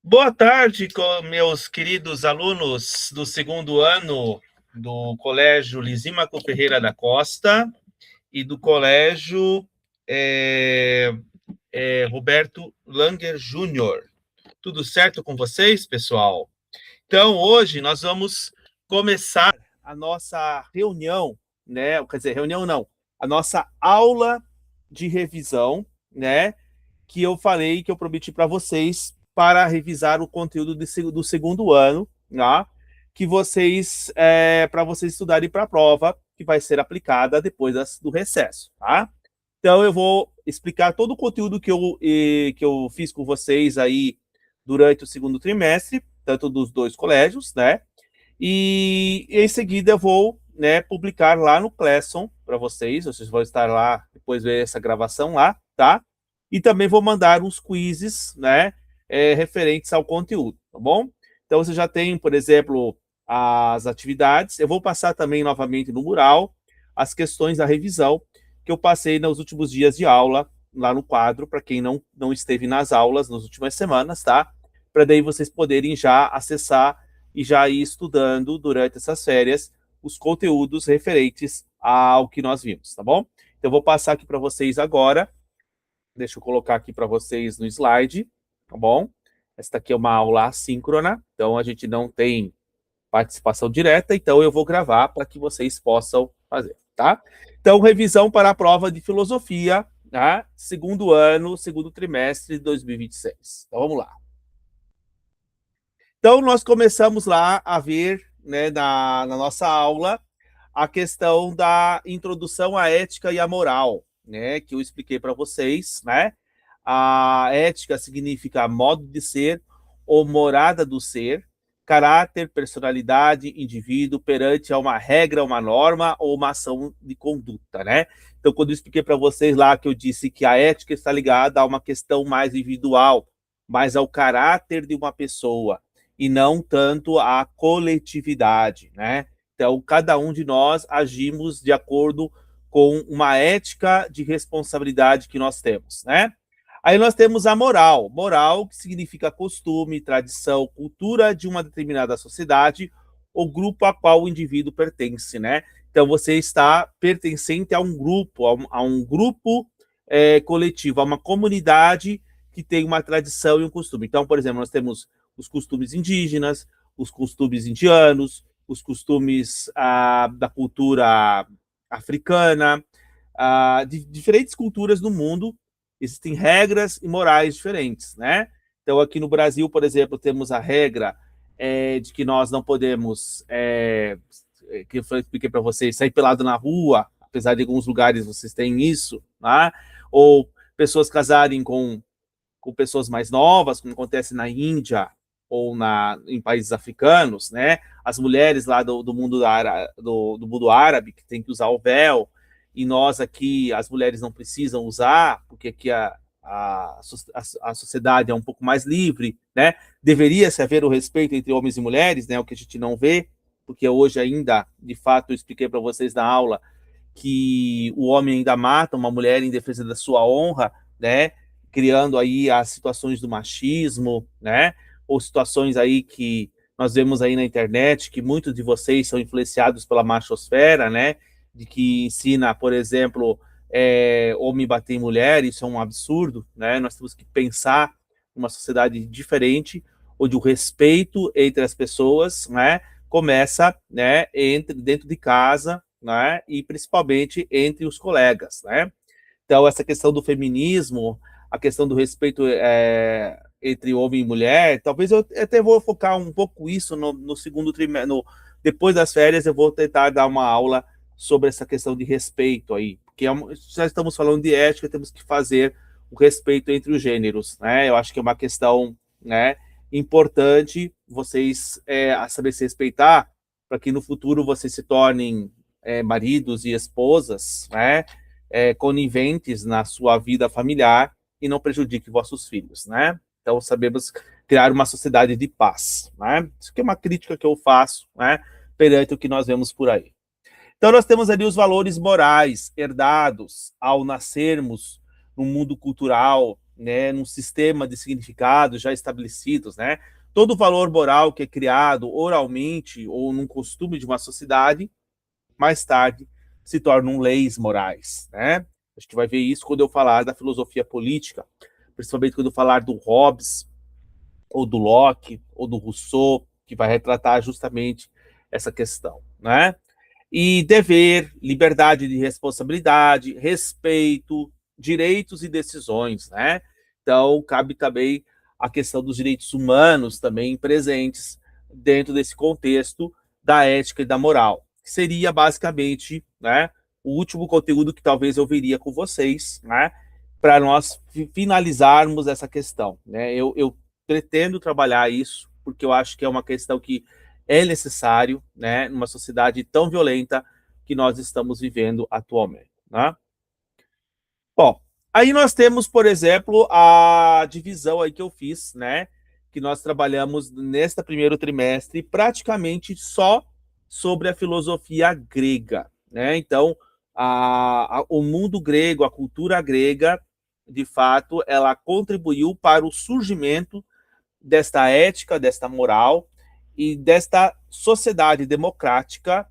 Boa tarde, meus queridos alunos do segundo ano do Colégio Lisímaco Ferreira da Costa e do Colégio Roberto Langer Júnior. Tudo certo com vocês, pessoal? Então, hoje nós vamos começar a nossa reunião, né? Quer dizer, reunião não, a nossa aula de revisão, né? Que eu falei, que eu prometi para vocês, para revisar o conteúdo do segundo ano, tá? Que vocês, para vocês estudarem para a prova, que vai ser aplicada depois do recesso, tá? Então, eu vou explicar todo o conteúdo que eu fiz com vocês aí durante o segundo trimestre, tanto dos dois colégios, né? E em seguida eu vou, né, publicar lá no Classroom para vocês vão estar lá, depois ver essa gravação lá, tá? E também vou mandar uns quizzes, né, referentes ao conteúdo, tá bom? Então você já tem, por exemplo, as atividades. Eu vou passar também novamente no mural as questões da revisão que eu passei nos últimos dias de aula lá no quadro, para quem não esteve nas aulas nas últimas semanas, tá? Para daí vocês poderem já acessar e já ir estudando durante essas férias os conteúdos referentes ao que nós vimos, tá bom? Então, eu vou passar aqui para vocês agora. Deixa eu colocar aqui para vocês no slide, tá bom? Esta aqui é uma aula assíncrona, então a gente não tem participação direta, então eu vou gravar para que vocês possam fazer, tá? Então, revisão para a prova de filosofia, tá? Segundo ano, segundo trimestre de 2026. Então, vamos lá. Então, nós começamos lá a ver, né, na nossa aula, a questão da introdução à ética e à moral, né, que eu expliquei para vocês, né? A ética significa modo de ser ou morada do ser, caráter, personalidade, indivíduo perante a uma regra, uma norma ou uma ação de conduta, né? Então, quando eu expliquei para vocês lá que eu disse que a ética está ligada a uma questão mais individual, mais ao caráter de uma pessoa, e não tanto à coletividade, né? Então, cada um de nós agimos de acordo com uma ética de responsabilidade que nós temos, né? Aí nós temos a moral. Moral, que significa costume, tradição, cultura de uma determinada sociedade ou grupo a qual o indivíduo pertence, né? Então, você está pertencente a um grupo, a um grupo coletivo, a uma comunidade que tem uma tradição e um costume. Então, por exemplo, nós temos os costumes indígenas, os costumes indianos, os costumes da cultura africana, de diferentes culturas no mundo, existem regras e morais diferentes, né? Então, aqui no Brasil, por exemplo, temos a regra de que nós não podemos, que eu expliquei para vocês, sair pelado na rua, apesar de alguns lugares vocês têm isso, né? Ou pessoas casarem com pessoas mais novas, como acontece na Índia ou em países africanos, né? As mulheres lá do mundo árabe que tem que usar o véu, e nós aqui, as mulheres não precisam usar, porque aqui a sociedade é um pouco mais livre, né? Deveria-se haver o respeito entre homens e mulheres, né? O que a gente não vê, porque hoje ainda, de fato, eu expliquei para vocês na aula que o homem ainda mata uma mulher em defesa da sua honra, né? Criando aí as situações do machismo, né? Ou situações aí que nós vemos aí na internet, que muitos de vocês são influenciados pela machosfera, né? De que ensina, por exemplo, homem bater em mulher, isso é um absurdo, né? Nós temos que pensar numa sociedade diferente, onde o respeito entre as pessoas, né? Começa, né? Dentro de casa, né? E principalmente entre os colegas, né? Então, essa questão do feminismo, a questão do respeito entre homem e mulher, talvez eu até vou focar um pouco isso no segundo trimestre, depois das férias eu vou tentar dar uma aula sobre essa questão de respeito aí, porque já estamos falando de ética, temos que fazer o respeito entre os gêneros, né? Eu acho que é uma questão, né, importante vocês saber se respeitar, para que no futuro vocês se tornem maridos e esposas, né? Coniventes na sua vida familiar e não prejudique vossos filhos, né? Então, sabemos criar uma sociedade de paz, né? Isso que é uma crítica que eu faço, né? Perante o que nós vemos por aí. Então, nós temos ali os valores morais herdados ao nascermos num mundo cultural né, num sistema de significados já estabelecidos, né? Todo valor moral que é criado oralmente ou num costume de uma sociedade, mais tarde se tornam leis morais, né? A gente vai ver isso quando eu falar da filosofia política, principalmente quando eu falar do Hobbes, ou do Locke, ou do Rousseau, que vai retratar justamente essa questão, né? E dever, liberdade de responsabilidade, respeito, direitos e decisões, né? Então, cabe também a questão dos direitos humanos também presentes dentro desse contexto da ética e da moral, que seria basicamente, né, o último conteúdo que talvez eu veria com vocês, né, para nós finalizarmos essa questão, né? Eu pretendo trabalhar isso porque eu acho que é uma questão que é necessário, né, numa sociedade tão violenta que nós estamos vivendo atualmente, né? Bom, aí nós temos, por exemplo, a divisão aí que eu fiz, né, que nós trabalhamos neste primeiro trimestre praticamente só sobre a filosofia grega, né? Então, o mundo grego, a cultura grega, de fato, ela contribuiu para o surgimento desta ética, desta moral e desta sociedade democrática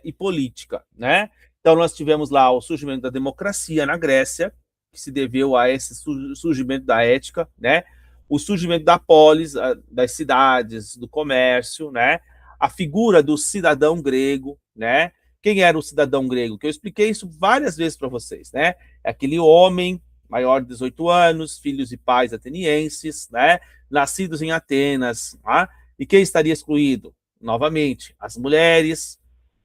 e política, né? Então nós tivemos lá o surgimento da democracia na Grécia, que se deveu a esse surgimento da ética, né? O surgimento da polis, das cidades, do comércio, né? A figura do cidadão grego, né? Quem era o cidadão grego? Que eu expliquei isso várias vezes para vocês, né? É aquele homem maior de 18 anos, filhos e pais atenienses, né? Nascidos em Atenas, tá? E quem estaria excluído? Novamente, as mulheres,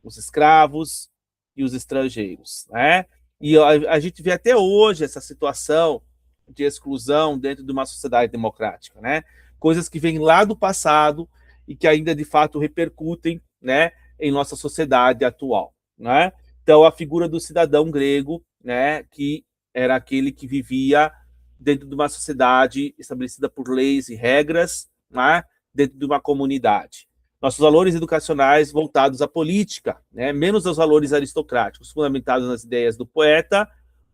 os escravos e os estrangeiros, né? E a gente vê até hoje essa situação de exclusão dentro de uma sociedade democrática, né? Coisas que vêm lá do passado e que ainda de fato repercutem, né, em nossa sociedade atual, né? Então a figura do cidadão grego, né, que era aquele que vivia dentro de uma sociedade estabelecida por leis e regras, né, dentro de uma comunidade. Nossos valores educacionais voltados à política, né, menos aos valores aristocráticos, fundamentados nas ideias do poeta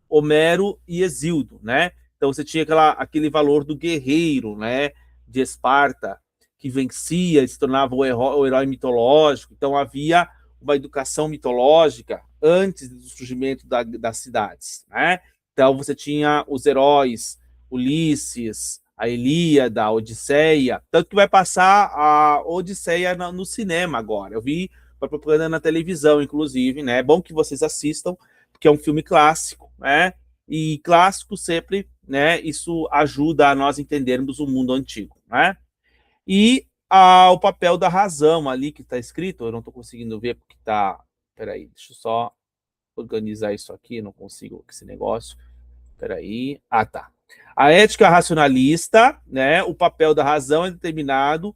Homero e Hesíodo, né? Então você tinha aquele valor do guerreiro, né, de Esparta, que vencia, se tornava o herói mitológico. Então havia uma educação mitológica antes do surgimento das cidades, né? Então você tinha os heróis, Ulisses, a Ilíada, a Odisseia, tanto que vai passar a Odisseia no cinema agora. Eu vi a propaganda na televisão, inclusive, né? É bom que vocês assistam, porque é um filme clássico, né? E clássico sempre, né? Isso ajuda a nós entendermos o mundo antigo, né? E o papel da razão ali que está escrito, eu não estou conseguindo ver porque está. Peraí, deixa eu só organizar isso aqui, não consigo esse negócio. Peraí. Ah, tá. A ética racionalista, né? O papel da razão é determinado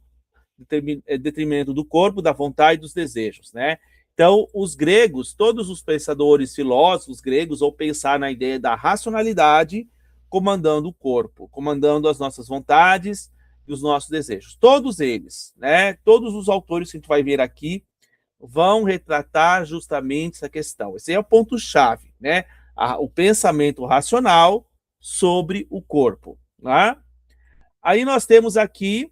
em detrimento do corpo, da vontade e dos desejos, né? Então, os gregos, todos os pensadores, filósofos gregos, vão pensar na ideia da racionalidade comandando o corpo, comandando as nossas vontades e os nossos desejos. Todos eles, né? Todos os autores que a gente vai ver aqui vão retratar justamente essa questão. Esse é o ponto-chave, né? O pensamento racional sobre o corpo, né? Aí nós temos aqui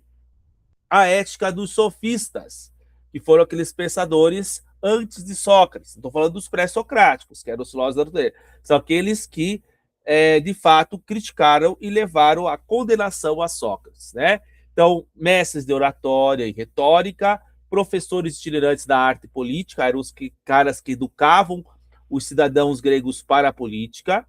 a ética dos sofistas, que foram aqueles pensadores antes de Sócrates. Estou falando dos pré-socráticos, que eram os filósofos dele. São aqueles que, de fato, criticaram e levaram a condenação a Sócrates, né? Então, mestres de oratória e retórica, professores itinerantes da arte política, eram os caras que educavam os cidadãos gregos para a política,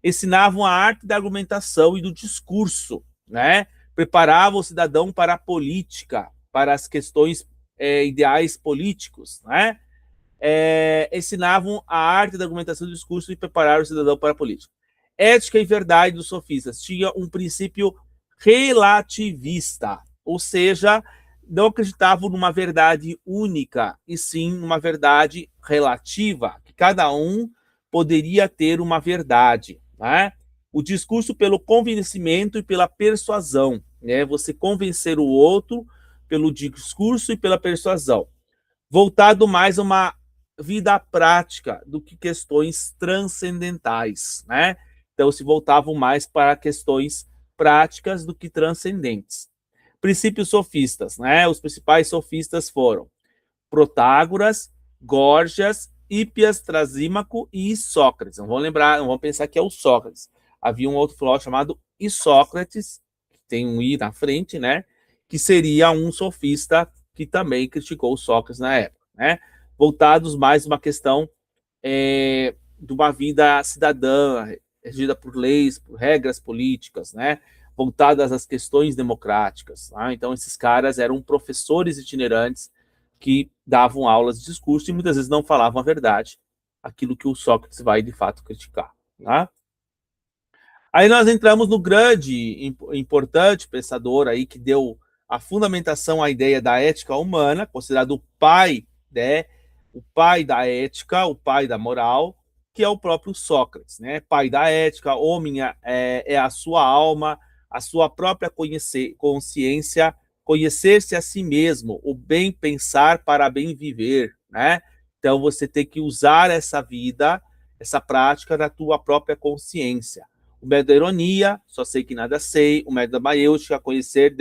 ensinavam a arte da argumentação e do discurso, né? Preparavam o cidadão para a política, para as questões ideais políticos, né? Ensinavam a arte da argumentação e do discurso e prepararam o cidadão para a política. Ética e verdade dos sofistas tinha um princípio relativista, ou seja, não acreditavam numa verdade única, e sim numa verdade relativa, que cada um poderia ter uma verdade, né? O discurso pelo convencimento e pela persuasão, né? Você convencer o outro pelo discurso e pela persuasão, voltado mais a uma vida prática do que questões transcendentais, né? então se voltavam mais para questões práticas do que transcendentes. Princípios sofistas, né? Os principais sofistas foram Protágoras, Górgias, Hípias, Trasímaco e Isócrates. Não vão lembrar, não vão pensar que é o Sócrates. Havia um outro filósofo chamado Isócrates, que tem um I na frente, né? Que seria um sofista que também criticou o Sócrates na época, né? Voltados mais uma questão de uma vida cidadã, regida por leis, por regras políticas, né? Voltadas às questões democráticas. Tá? Então, esses caras eram professores itinerantes que davam aulas de discurso e muitas vezes não falavam a verdade, aquilo que o Sócrates vai de fato criticar. Tá? Aí nós entramos no grande, importante pensador aí que deu a fundamentação à ideia da ética humana, considerado o pai, né, o pai da ética, o pai da moral, que é o próprio Sócrates, né? Pai da ética, homem é a sua alma, a sua própria consciência, conhecer-se a si mesmo, o bem pensar para bem viver, né? Então você tem que usar essa vida, essa prática da tua própria consciência. O método da ironia, só sei que nada sei. O método da maiêutica, conhecer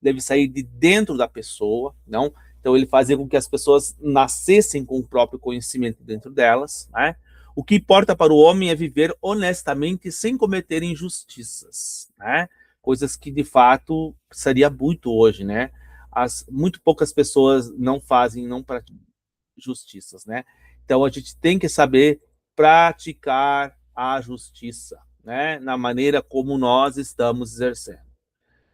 deve sair de dentro da pessoa, não? Então ele fazia com que as pessoas nascessem com o próprio conhecimento dentro delas, né? O que importa para o homem é viver honestamente sem cometer injustiças, né? Coisas que de fato seria muito hoje, né? Muito poucas pessoas não fazem, não praticam justiças, né? Então a gente tem que saber praticar a justiça, né? Na maneira como nós estamos exercendo.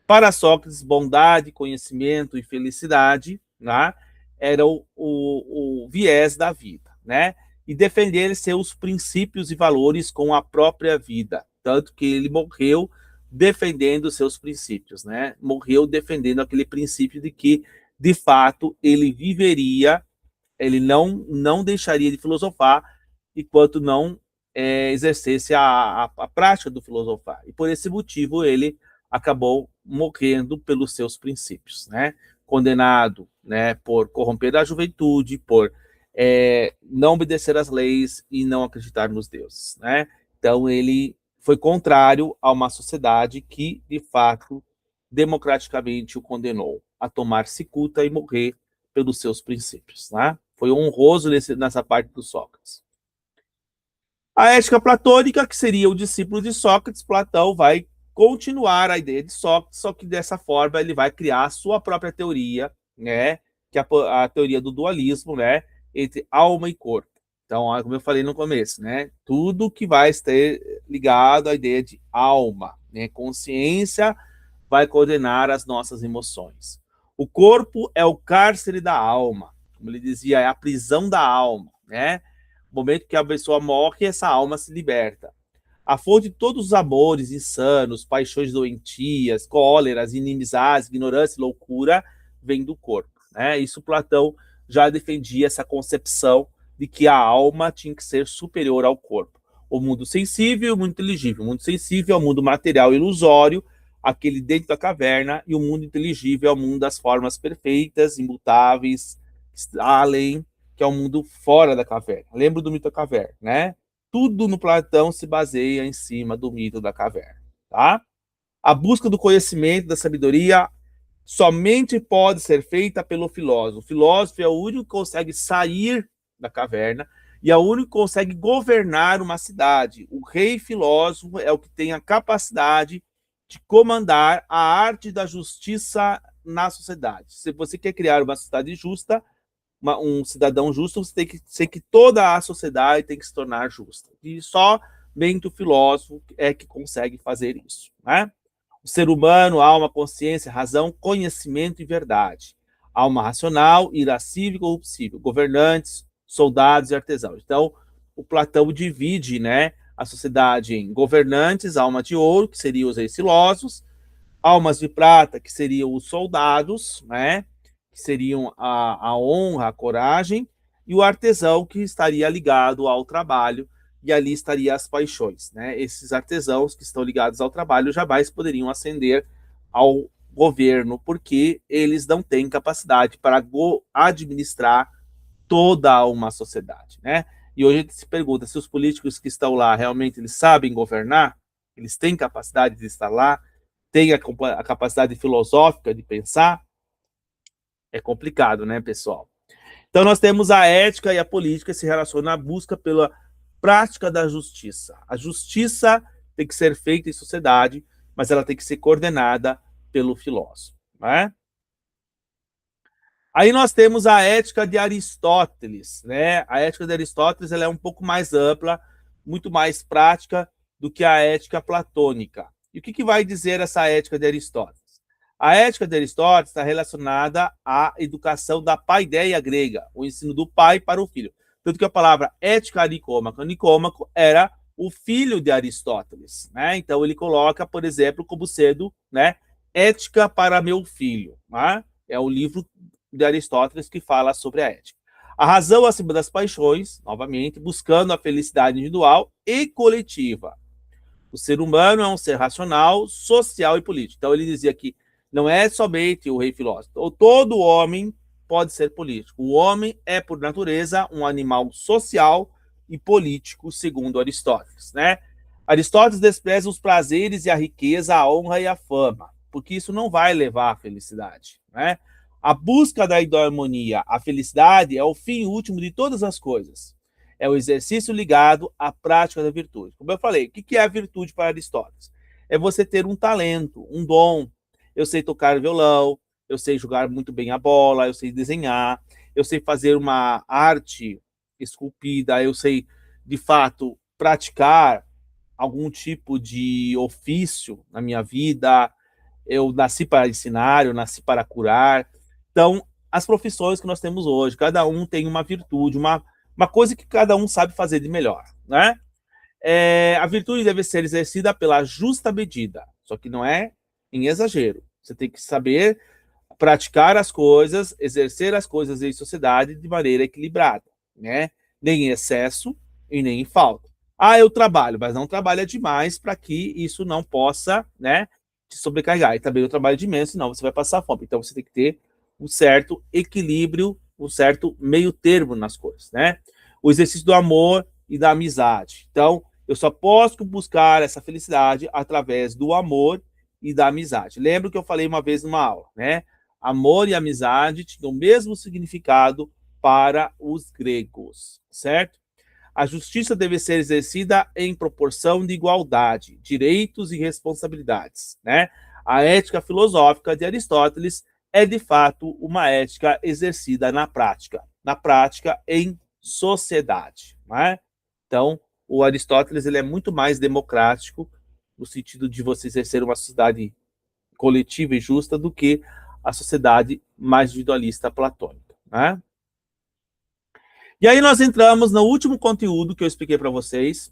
Para Sócrates, bondade, conhecimento e felicidade, né, era o viés da vida, né? E defender seus princípios e valores com a própria vida, tanto que ele morreu defendendo seus princípios, né? Morreu defendendo aquele princípio de que, de fato, ele viveria, ele não deixaria de filosofar enquanto não exercesse a prática do filosofar. E por esse motivo ele acabou morrendo pelos seus princípios, né? Condenado, né, por corromper a juventude, por não obedecer às leis e não acreditar nos deuses, né? Então ele foi contrário a uma sociedade que, de fato, democraticamente o condenou a tomar cicuta e morrer pelos seus princípios, né? Foi honroso nessa parte do Sócrates. A ética platônica, que seria o discípulo de Sócrates, Platão vai continuar a ideia de Sócrates, só que dessa forma ele vai criar a sua própria teoria, né? Que é a teoria do dualismo, né? Entre alma e corpo. Então, como eu falei no começo, né? Tudo que vai estar ligado à ideia de alma, né? Consciência vai coordenar as nossas emoções. O corpo é o cárcere da alma, como ele dizia, é a prisão da alma, né? No momento que a pessoa morre, essa alma se liberta. A fonte de todos os amores insanos, paixões doentias, cóleras, inimizades, ignorância e loucura vem do corpo, né? Isso Platão já defendia essa concepção de que a alma tinha que ser superior ao corpo. O mundo sensível e o mundo inteligível. O mundo sensível é o mundo material ilusório, aquele dentro da caverna, e o mundo inteligível é o mundo das formas perfeitas, imutáveis, além, que é o mundo fora da caverna. Lembra do mito da caverna, né? Tudo no Platão se baseia em cima do mito da caverna, tá? A busca do conhecimento, da sabedoria, somente pode ser feita pelo filósofo. O filósofo é o único que consegue sair da caverna e é o único que consegue governar uma cidade. O rei filósofo é o que tem a capacidade de comandar a arte da justiça na sociedade. Se você quer criar uma sociedade justa, um cidadão justo, você tem que ser que toda a sociedade tem que se tornar justa. E somente o filósofo é que consegue fazer isso, né? O ser humano, alma, consciência, razão, conhecimento e verdade. Alma racional, irascível e corruptível. Governantes, soldados e artesãos. Então, o Platão divide, né, a sociedade em governantes, alma de ouro, que seriam os reis filósofos, almas de prata, que seriam os soldados, né, que seriam a honra, a coragem, e o artesão, que estaria ligado ao trabalho, e ali estaria as paixões, né? Esses artesãos que estão ligados ao trabalho jamais poderiam ascender ao governo, porque eles não têm capacidade para administrar toda uma sociedade, né? E hoje a gente se pergunta se os políticos que estão lá realmente eles sabem governar, Eles têm capacidade de estar lá, têm a capacidade filosófica de pensar. É complicado, né, pessoal? Então, nós temos a ética e a política se relacionam à busca pela prática da justiça. A justiça tem que ser feita em sociedade, mas ela tem que ser coordenada pelo filósofo. Né? Aí nós temos a ética de Aristóteles. Né? A ética de Aristóteles ela é um pouco mais ampla, muito mais prática do que a ética platônica. E o que vai dizer essa ética de Aristóteles? A ética de Aristóteles está relacionada à educação da paideia grega, o ensino do pai para o filho. Tanto que a palavra ética nicômaco, Nicômaco era o filho de Aristóteles. Né? Então ele coloca, por exemplo, como sendo, né, ética para meu filho. Né? É o livro de Aristóteles que fala sobre a ética. A razão acima das paixões, novamente, buscando a felicidade individual e coletiva. O ser humano é um ser racional, social e político. Então ele dizia que não é somente o rei filósofo. Todo homem pode ser político. O homem é, por natureza, um animal social e político, segundo Aristóteles. Né? Aristóteles despreza os prazeres e a riqueza, a honra e a fama, porque isso não vai levar à felicidade. Né? A busca da harmonia, a felicidade, é o fim último de todas as coisas. É o exercício ligado à prática da virtude. Como eu falei, o que é a virtude para Aristóteles? É você ter um talento, um dom. Eu sei tocar violão, eu sei jogar muito bem a bola, eu sei desenhar, eu sei fazer uma arte esculpida, eu sei, de fato, praticar algum tipo de ofício na minha vida. Eu nasci para ensinar, eu nasci para curar. Então, as profissões que nós temos hoje, cada um tem uma virtude, uma coisa que cada um sabe fazer de melhor, né? A virtude deve ser exercida pela justa medida, só que não é em exagero. Você tem que saber praticar as coisas, exercer as coisas em sociedade de maneira equilibrada, né? Nem em excesso e nem em falta. Ah, eu trabalho, mas não trabalha demais para que isso não possa, né, te sobrecarregar. E também eu trabalho de menos, senão você vai passar fome. Então você tem que ter um certo equilíbrio, um certo meio termo nas coisas, né? O exercício do amor e da amizade. Então, eu só posso buscar essa felicidade através do amor e da amizade. Lembra que eu falei uma vez numa aula, né? Amor e amizade tinham o mesmo significado para os gregos, certo? A justiça deve ser exercida em proporção de igualdade, direitos e responsabilidades, né? A ética filosófica de Aristóteles é, de fato, uma ética exercida na prática em sociedade, né? Então, o Aristóteles ele é muito mais democrático no sentido de você exercer uma sociedade coletiva e justa do que a sociedade mais individualista platônica. Né? E aí nós entramos no último conteúdo que eu expliquei para vocês,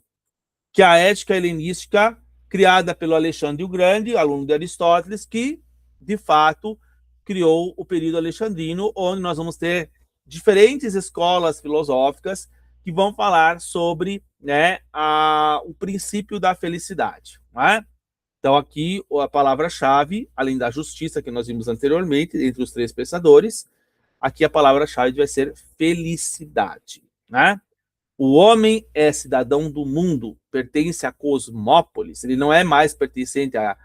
que é a ética helenística, criada pelo Alexandre o Grande, aluno de Aristóteles, que, de fato, criou o período alexandrino, onde nós vamos ter diferentes escolas filosóficas que vão falar sobre, né, o princípio da felicidade. Né? Então, aqui, a palavra-chave, além da justiça que nós vimos anteriormente, entre os três pensadores, aqui a palavra-chave vai ser felicidade. Né? O homem é cidadão do mundo, pertence à cosmópolis, ele não é mais pertencente a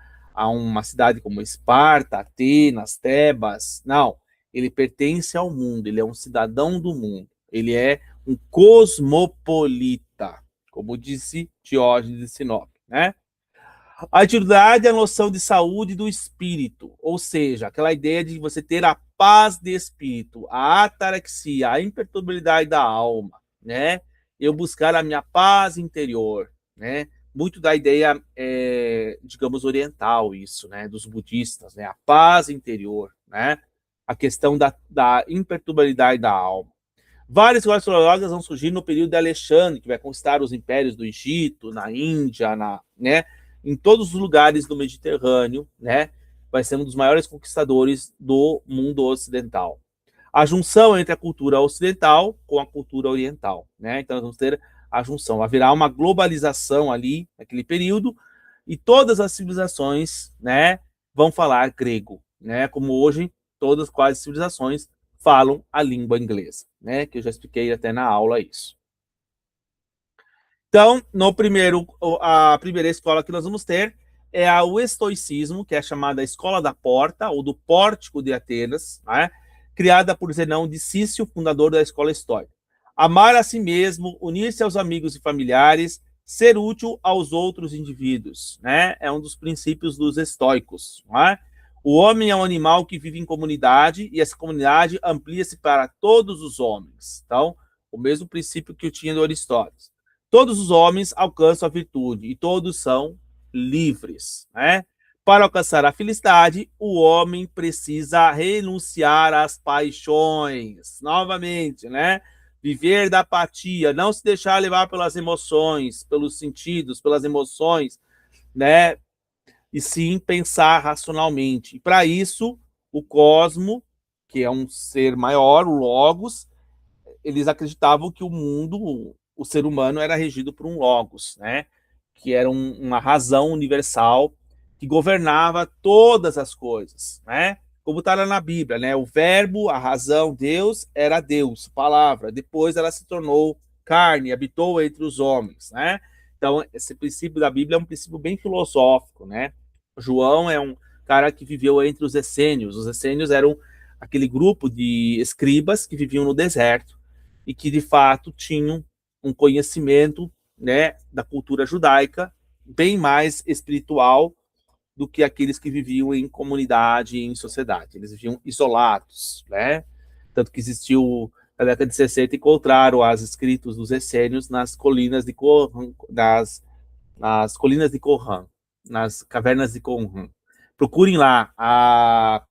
uma cidade como Esparta, Atenas, Tebas, não. Ele pertence ao mundo, ele é um cidadão do mundo, ele é um cosmopolita, como disse Diógenes de Sinope, né? A atividade é a noção de saúde do espírito, ou seja, aquela ideia de você ter a paz de espírito, a ataraxia, a imperturbabilidade da alma, né? Eu buscar a minha paz interior, né? Muito da ideia, digamos, oriental, isso, né? Dos budistas, né? A paz interior, né? A questão da imperturbabilidade da alma. Várias escolas filosóficas vão surgir no período de Alexandre, que vai conquistar os impérios do Egito, na Índia, né, em todos os lugares do Mediterrâneo, né, vai ser um dos maiores conquistadores do mundo ocidental. A junção entre a cultura ocidental com a cultura oriental, né? Então nós vamos ter a junção, haverá uma globalização ali naquele período e todas as civilizações, né, vão falar grego, né? Como hoje todas quase as civilizações falam a língua inglesa, né? Que eu já expliquei até na aula isso. Então, a primeira escola que nós vamos ter é o estoicismo, que é chamada Escola da Porta, ou do Pórtico de Atenas, né? Criada por Zenão de Cício, fundador da escola estoica. Amar a si mesmo, unir-se aos amigos e familiares, ser útil aos outros indivíduos, né? É um dos princípios dos estoicos, né? O homem é um animal que vive em comunidade e essa comunidade amplia-se para todos os homens. Então, o mesmo princípio que eu tinha do Aristóteles. Todos os homens alcançam a virtude e todos são livres, né? Para alcançar a felicidade, o homem precisa renunciar às paixões, novamente, né? Viver da apatia, não se deixar levar pelas emoções, pelos sentidos, pelas emoções, né? E sim pensar racionalmente. E para isso, o cosmo, que é um ser maior, o logos, eles acreditavam que o mundo, o ser humano era regido por um logos, né? Que era uma razão universal que governava todas as coisas, né? Como está lá na Bíblia, né? O verbo, a razão, Deus, era Deus, palavra. Depois ela se tornou carne, habitou entre os homens, né? Então, esse princípio da Bíblia é um princípio bem filosófico, né? João é um cara que viveu entre os essênios. Os essênios eram aquele grupo de escribas que viviam no deserto e que, de fato, tinham um conhecimento, né, da cultura judaica bem mais espiritual do que aqueles que viviam em comunidade, em sociedade. Eles viviam isolados, né? Tanto que existiu, na década de 60, encontraram os escritos dos essênios nas colinas de Qumran, nas colinas de Qumran, nas cavernas de Qumran. Procurem lá a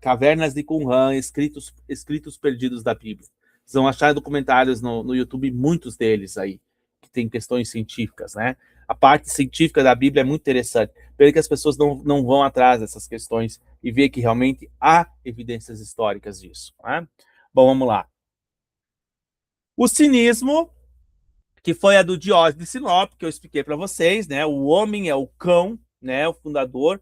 Cavernas de Qumran, escritos perdidos da Bíblia. Vocês vão achar documentários no YouTube, muitos deles aí, que tem questões científicas, né? A parte científica da Bíblia é muito interessante, porque as pessoas não vão atrás dessas questões e ver que realmente há evidências históricas disso, né? Bom, vamos lá. O cinismo, que foi a do Diógenes de Sinope, que eu expliquei para vocês, né? O homem é o cão, né? O fundador.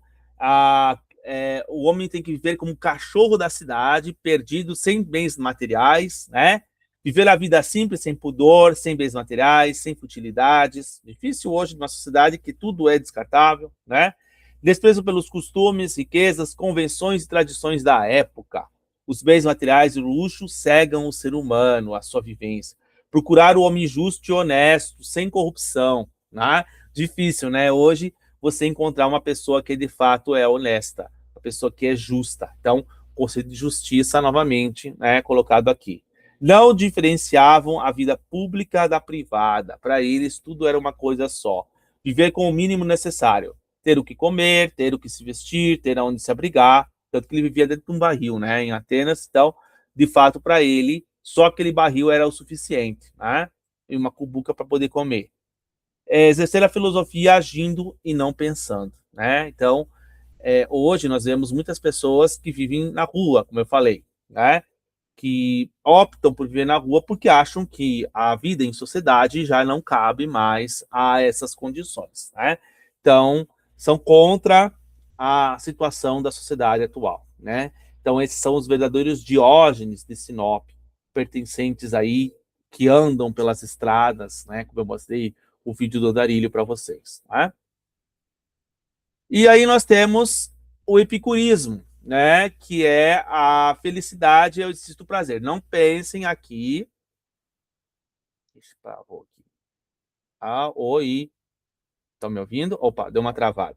O homem tem que viver como cachorro da cidade, perdido, sem bens materiais, né? Viver a vida simples, sem pudor, sem bens materiais, sem futilidades. Difícil hoje numa sociedade que tudo é descartável, né? Desprezo pelos costumes, riquezas, convenções e tradições da época. Os bens materiais e o luxo cegam o ser humano, a sua vivência. Procurar o homem justo e honesto, sem corrupção, né? Difícil, né? Hoje você encontrar uma pessoa que de fato é honesta, uma pessoa que é justa. Então, o conceito de justiça, novamente, né, colocado aqui. Não diferenciavam a vida pública da privada. Para eles, tudo era uma coisa só. Viver com o mínimo necessário. Ter o que comer, ter o que se vestir, ter onde se abrigar. Tanto que ele vivia dentro de um barril, né, em Atenas. Então, de fato, para ele, só aquele barril era o suficiente, né? E uma cubuca para poder comer. Exercer a filosofia agindo e não pensando, né? Então, hoje nós vemos muitas pessoas que vivem na rua, como eu falei, né? Que optam por viver na rua porque acham que a vida em sociedade já não cabe mais a essas condições, né? Então, são contra a situação da sociedade atual, né? Então, esses são os verdadeiros Diógenes de Sinope, pertencentes aí, que andam pelas estradas, né? Como eu mostrei o vídeo do Andarilho para vocês, né? E aí nós temos o epicurismo, né? Que é a felicidade e o exercício do prazer. Não pensem aqui. Deixa eu parar aqui. Oi. Estão me ouvindo? Opa, deu uma travada.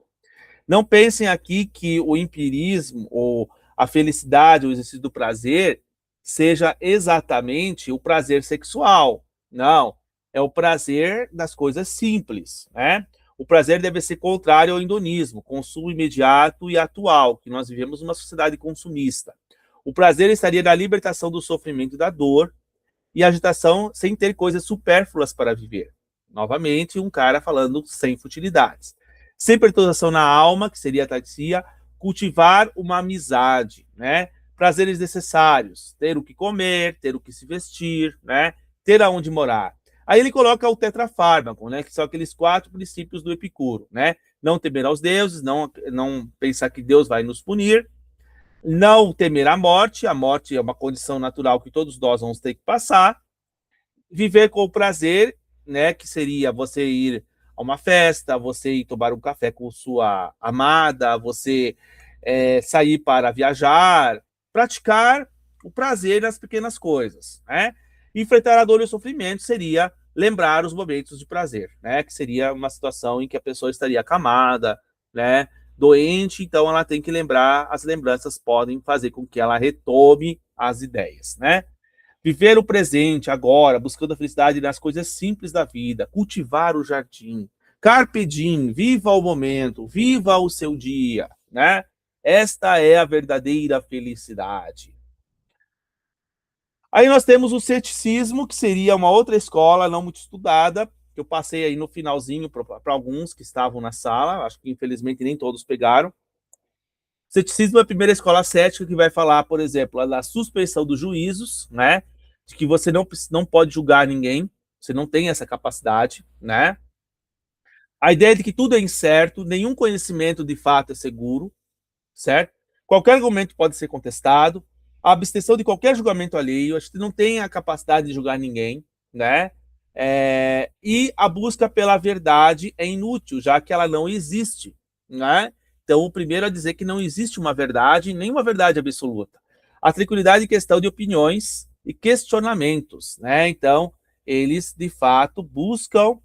Não pensem aqui que o empirismo ou a felicidade, o exercício do prazer, seja exatamente o prazer sexual. Não. É o prazer das coisas simples, né? O prazer deve ser contrário ao hedonismo, consumo imediato e atual, que nós vivemos numa sociedade consumista. O prazer estaria na libertação do sofrimento e da dor e agitação sem ter coisas supérfluas para viver. Novamente, um cara falando sem futilidades. Sem perturbação na alma, que seria a taxia, cultivar uma amizade, né? Prazeres necessários, ter o que comer, ter o que se vestir, né? Ter aonde morar. Aí ele coloca o tetrafármaco, né? Que são aqueles 4 princípios do Epicuro, né? Não temer aos deuses, não pensar que Deus vai nos punir, não temer a morte é uma condição natural que todos nós vamos ter que passar, viver com o prazer, né, que seria você ir a uma festa, você ir tomar um café com sua amada, você sair para viajar, praticar o prazer nas pequenas coisas, né? Enfrentar a dor e o sofrimento seria lembrar os momentos de prazer, né? Que seria uma situação em que a pessoa estaria acamada, né? Doente, então ela tem que lembrar, as lembranças podem fazer com que ela retome as ideias, né? Viver o presente agora, buscando a felicidade nas coisas simples da vida, cultivar o jardim, carpe diem, viva o momento, viva o seu dia, né? Esta é a verdadeira felicidade. Aí nós temos o ceticismo, que seria uma outra escola não muito estudada, que eu passei aí no finalzinho para alguns que estavam na sala, acho que infelizmente nem todos pegaram. Ceticismo é a primeira escola cética que vai falar, por exemplo, da suspensão dos juízos, né? De que você não pode julgar ninguém, você não tem essa capacidade, né? A ideia de que tudo é incerto, nenhum conhecimento de fato é seguro, certo? Qualquer argumento pode ser contestado, a abstenção de qualquer julgamento alheio, a gente não tem a capacidade de julgar ninguém, né? E a busca pela verdade é inútil, já que ela não existe, né? Então, o primeiro a dizer que não existe uma verdade, nem uma verdade absoluta. A tranquilidade em questão de opiniões e questionamentos, né? Então, eles, de fato, buscam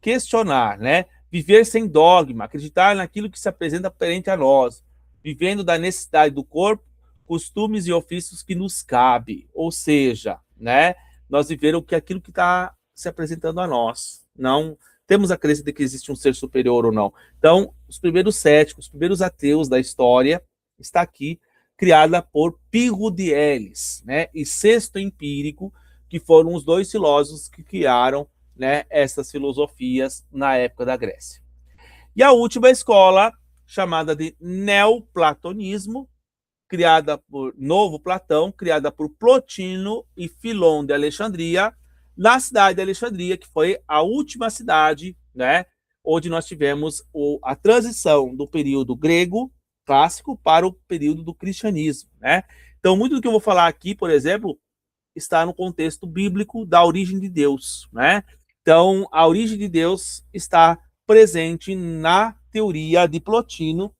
questionar, né? Viver sem dogma, acreditar naquilo que se apresenta perante a nós, vivendo da necessidade do corpo, costumes e ofícios que nos cabe, ou seja, né? Nós viver aquilo que está se apresentando a nós, não temos a crença de que existe um ser superior ou não. Então, os primeiros céticos, os primeiros ateus da história, está aqui, criada por Pirro de Elis, né? E Sexto Empírico, que foram os dois filósofos que criaram, né, essas filosofias na época da Grécia. E a última escola, chamada de neoplatonismo, criada por Novo Platão, criada por Plotino e Filon de Alexandria, na cidade de Alexandria, que foi a última cidade, né, onde nós tivemos a transição do período grego clássico para o período do cristianismo, né? Então, muito do que eu vou falar aqui, por exemplo, está no contexto bíblico da origem de Deus, né? Então, a origem de Deus está presente na teoria de Plotino.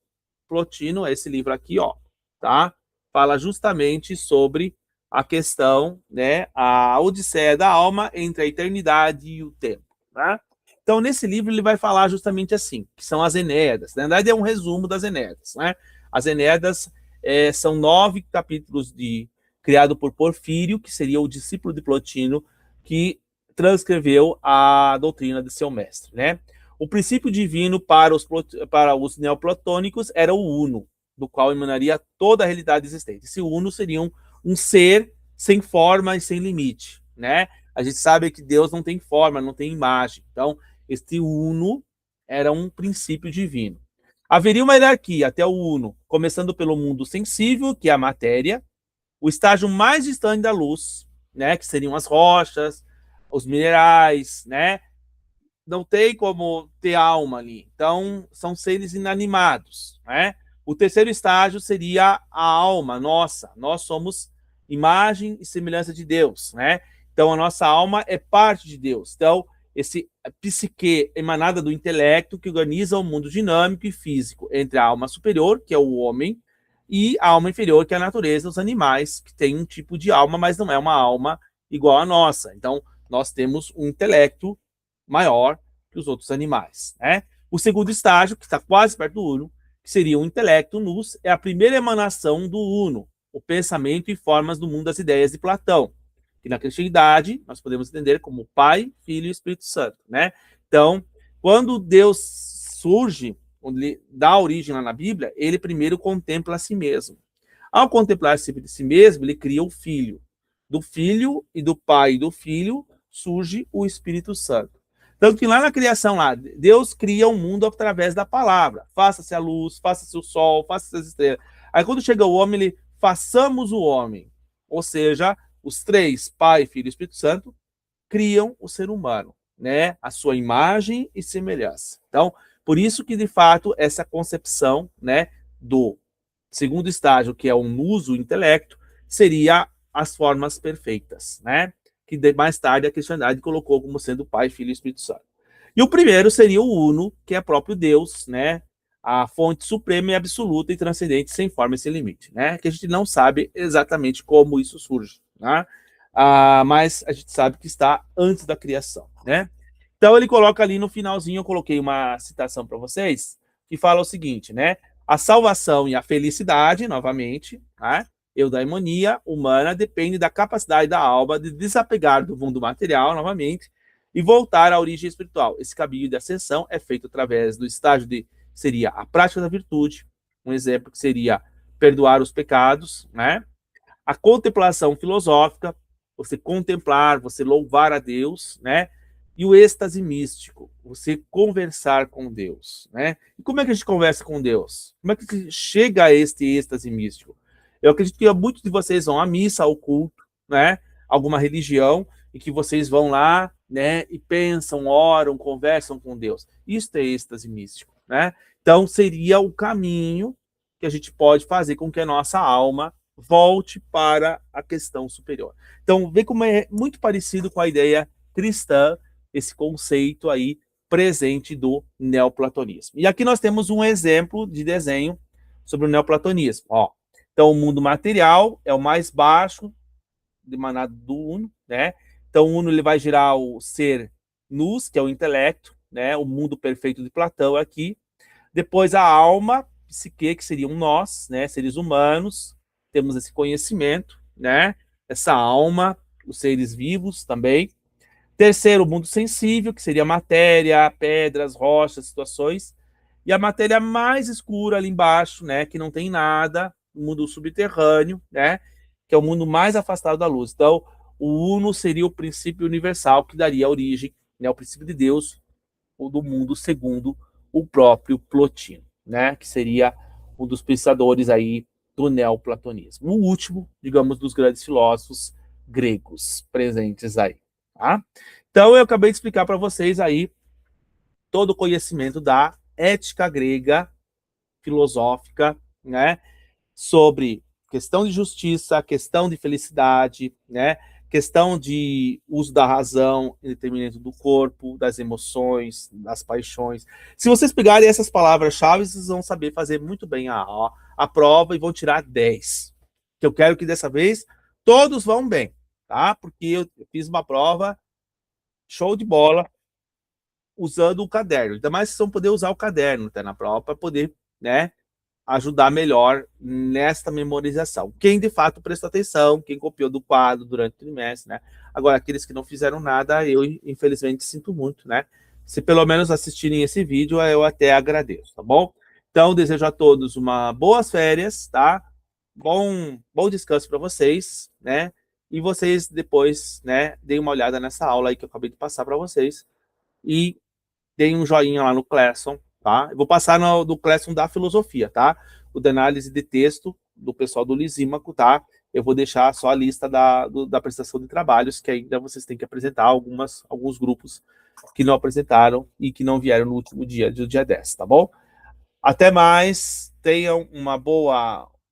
Plotino é esse livro aqui, ó, tá? Fala justamente sobre a questão, né, a odisseia da alma entre a eternidade e o tempo, tá? Então, nesse livro ele vai falar justamente assim, que são as Enéadas. Na verdade, é um resumo das Enéadas, né? As Enéadas são 9 capítulos criado por Porfírio, que seria o discípulo de Plotino, que transcreveu a doutrina de seu mestre, né? O princípio divino para os neoplatônicos era o uno, do qual emanaria toda a realidade existente. Esse uno seria um ser sem forma e sem limite, né? A gente sabe que Deus não tem forma, não tem imagem. Então, este uno era um princípio divino. Haveria uma hierarquia até o uno, começando pelo mundo sensível, que é a matéria, o estágio mais distante da luz, né, que seriam as rochas, os minerais, né? Não tem como ter alma ali. Então, são seres inanimados, né? O terceiro estágio seria a alma nossa. Nós somos imagem e semelhança de Deus, né? Então, a nossa alma é parte de Deus. Então, esse psique emanada do intelecto que organiza o mundo dinâmico e físico entre a alma superior, que é o homem, e a alma inferior, que é a natureza, os animais, que tem um tipo de alma, mas não é uma alma igual à nossa. Então, nós temos um intelecto maior que os outros animais, né? O segundo estágio, que está quase perto do uno, que seria o intelecto nous, é a primeira emanação do uno, o pensamento e formas do mundo das ideias de Platão, que na cristianidade nós podemos entender como Pai, Filho e Espírito Santo, né? Então, quando Deus surge, quando ele dá origem lá na Bíblia, ele primeiro contempla a si mesmo. Ao contemplar a si mesmo, ele cria o Filho. Do Filho e do Pai e do Filho surge o Espírito Santo. Tanto que lá na criação, lá, Deus cria um mundo através da palavra. Faça-se a luz, faça-se o sol, faça-se as estrelas. Aí quando chega o homem, ele façamos o homem. Ou seja, os três, Pai, Filho e Espírito Santo, criam o ser humano, né? A sua imagem e semelhança. Então, por isso que, de fato, essa concepção, né, do segundo estágio, que é o nous, o intelecto, seria as formas perfeitas, né? que mais tarde a cristiandade colocou como sendo Pai, Filho e Espírito Santo. E o primeiro seria o Uno, que é próprio Deus, né? A fonte suprema e absoluta e transcendente, sem forma e sem limite, né? Que a gente não sabe exatamente como isso surge, né? Mas a gente sabe que está antes da criação, né? Então ele coloca ali no finalzinho, eu coloquei uma citação para vocês, que fala o seguinte, né? A salvação e a felicidade, novamente, né? Eudaimonia humana depende da capacidade da alma de desapegar do mundo material, novamente, e voltar à origem espiritual. Esse caminho de ascensão é feito através do estágio de seria a prática da virtude, um exemplo que seria perdoar os pecados, né? A contemplação filosófica, você contemplar, você louvar a Deus, né? E o êxtase místico, você conversar com Deus, né? E como é que a gente conversa com Deus? Como é que chega a este êxtase místico? Eu acredito que muitos de vocês vão à missa, ao culto, né? Alguma religião, e que vocês vão lá, né? E pensam, oram, conversam com Deus. Isso é êxtase místico, né? Então, seria o caminho que a gente pode fazer com que a nossa alma volte para a questão superior. Então, vê como é muito parecido com a ideia cristã, esse conceito aí presente do neoplatonismo. E aqui nós temos um exemplo de desenho sobre o neoplatonismo. Ó, então, o mundo material é o mais baixo emanado do Uno, né? Então, o Uno ele vai girar o ser nous, que é o intelecto, né? O mundo perfeito de Platão aqui. Depois, a alma, psique, que seriam nós, né? Seres humanos, temos esse conhecimento, né? Essa alma, os seres vivos também. Terceiro, o mundo sensível, que seria matéria, pedras, rochas, situações. E a matéria mais escura ali embaixo, né, que não tem nada, o mundo subterrâneo, né, que é o mundo mais afastado da luz. Então, o Uno seria o princípio universal que daria origem, né, ao princípio de Deus, ou do mundo segundo o próprio Plotino, né, que seria um dos pensadores aí do neoplatonismo. O último, digamos, dos grandes filósofos gregos presentes aí, tá? Então, eu acabei de explicar para vocês aí todo o conhecimento da ética grega filosófica, né, sobre questão de justiça, questão de felicidade, né, questão de uso da razão em detrimento do corpo, das emoções, das paixões. Se vocês pegarem essas palavras-chave, vocês vão saber fazer muito bem a prova e vão tirar 10. Que eu quero que dessa vez todos vão bem, tá? Porque eu fiz uma prova show de bola usando o caderno. Ainda mais vocês vão poder usar o caderno até na prova para poder, né, ajudar melhor nesta memorização. Quem de fato prestou atenção, quem copiou do quadro durante o trimestre, né? Agora, aqueles que não fizeram nada, eu infelizmente sinto muito, né? Se pelo menos assistirem esse vídeo, eu até agradeço, tá bom? Então, desejo a todos uma boas férias, tá? Bom descanso para vocês, né? E vocês depois, né, deem uma olhada nessa aula aí que eu acabei de passar para vocês e deem um joinha lá no Classon, tá? Eu vou passar do Classon da filosofia, tá? O de análise de texto do pessoal do Lisímaco, tá? Eu vou deixar só a lista da prestação de trabalhos, que ainda vocês têm que apresentar alguns grupos que não apresentaram e que não vieram no último dia, do dia 10, tá bom? Até mais, tenham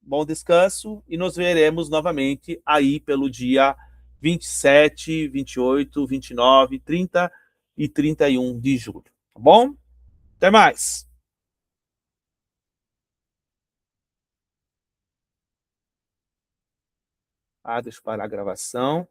bom descanso e nos veremos novamente aí pelo dia 27, 28, 29, 30 e 31 de julho, tá bom? Até mais. Deixa eu parar a gravação.